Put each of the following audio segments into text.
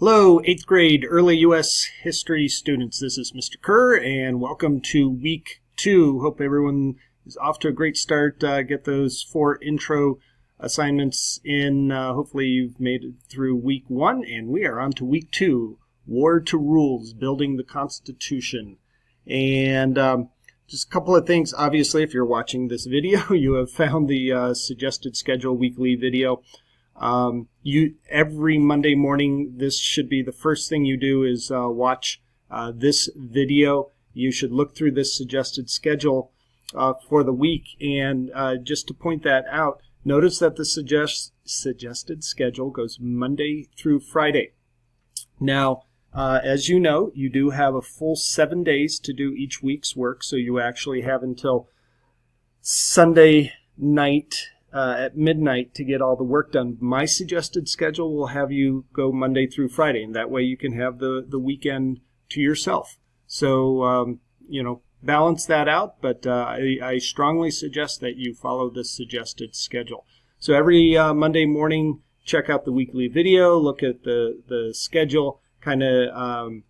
Hello, 8th grade early U.S. history students. This is Mr. Kerr, and welcome to week 2. Hope everyone is off to a great start. Get those 4 intro assignments in. Hopefully you've made it through week 1, and we are on to week 2, War to Rules, Building the Constitution. And just a couple of things. Obviously, if you're watching this video, you have found the suggested schedule weekly video. Every Monday morning, this should be the first thing you do is watch this video. You should look through this suggested schedule for the week, and just to point that out, notice that the suggested schedule goes Monday through Friday. Now, as you know, you do have a full 7 days to do each week's work, so you actually have until Sunday night at midnight to get all the work done. My suggested schedule will have you go Monday through Friday, and that way you can have the weekend to yourself. So, balance that out, but I strongly suggest that you follow this suggested schedule. So every Monday morning, check out the weekly video, look at the schedule, kind of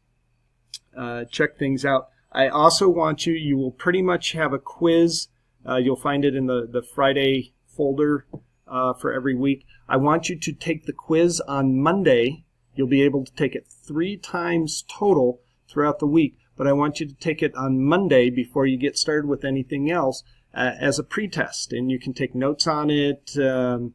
check things out. I also want you will pretty much have a quiz. You'll find it in the Friday folder for every week. I want you to take the quiz on Monday. You'll be able to take it 3 times total throughout the week, but I want you to take it on Monday before you get started with anything else as a pretest, and you can take notes on it, and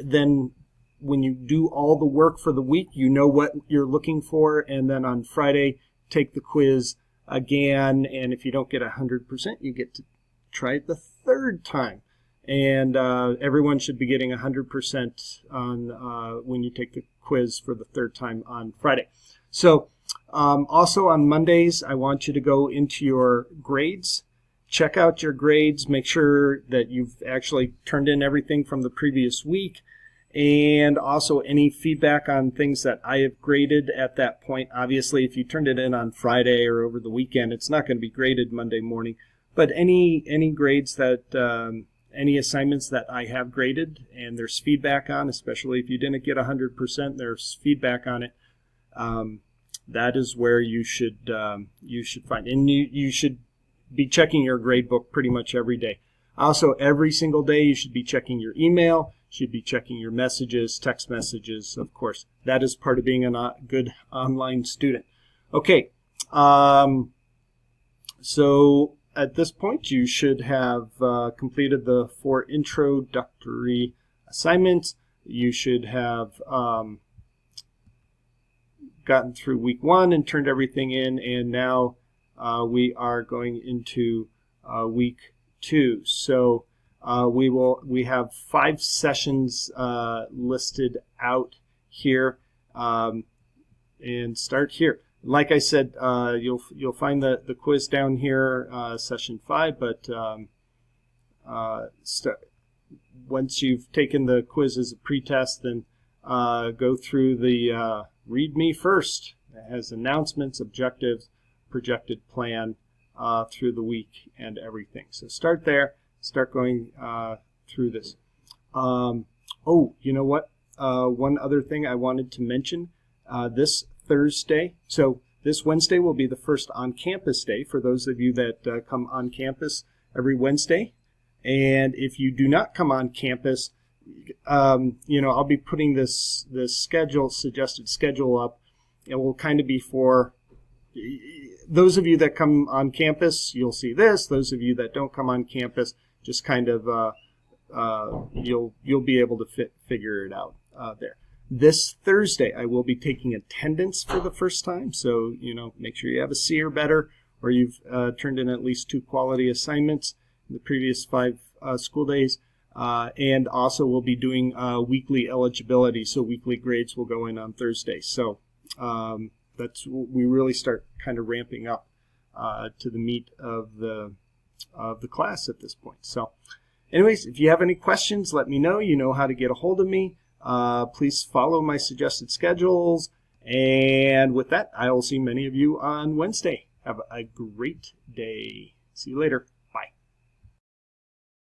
then when you do all the work for the week, you know what you're looking for, and then on Friday, take the quiz again, and if you don't get 100%, you get to try it the 3rd time. And everyone should be getting 100% on when you take the quiz for the 3rd time on Friday. So also on Mondays, I want you to go into your grades, check out your grades, make sure that you've actually turned in everything from the previous week, and also any feedback on things that I have graded at that point. Obviously, if you turned it in on Friday or over the weekend, it's not going to be graded Monday morning, but any grades that any assignments that I have graded and there's feedback on, especially if you didn't get 100%, there's feedback on it. That is where you should find, and you should be checking your grade book pretty much every day. Also, every single day you should be checking your email, should be checking your messages, text messages, of course. That is part of being a good online student. Okay, so at this point, you should have completed the 4 introductory assignments. You should have gotten through week 1 and turned everything in, and now we are going into week 2. So we have 5 sessions listed out here, and start here. Like I said, you'll find the quiz down here, session 5. But once you've taken the quiz as a pretest, then go through the Read Me First. It has announcements, objectives, projected plan through the week, and everything. So start there. Start going through this. Oh, you know what? One other thing I wanted to mention. This Thursday. So this Wednesday will be the first on-campus day for those of you that come on campus every Wednesday. And if you do not come on campus, I'll be putting this suggested schedule up. It will kind of be for those of you that come on campus. You'll see this. Those of you that don't come on campus, just kind of you'll be able to figure it out there. This Thursday, I will be taking attendance for the first time, so make sure you have a C or better, or you've turned in at least 2 quality assignments in the previous 5 school days, and also we'll be doing weekly eligibility, so weekly grades will go in on Thursday. So we really start kind of ramping up to the meat of the class at this point. So, anyways, if you have any questions, let me know. You know how to get a hold of me. Please follow my suggested schedules, and with that, I will see many of you on Wednesday. Have a great day. See you later.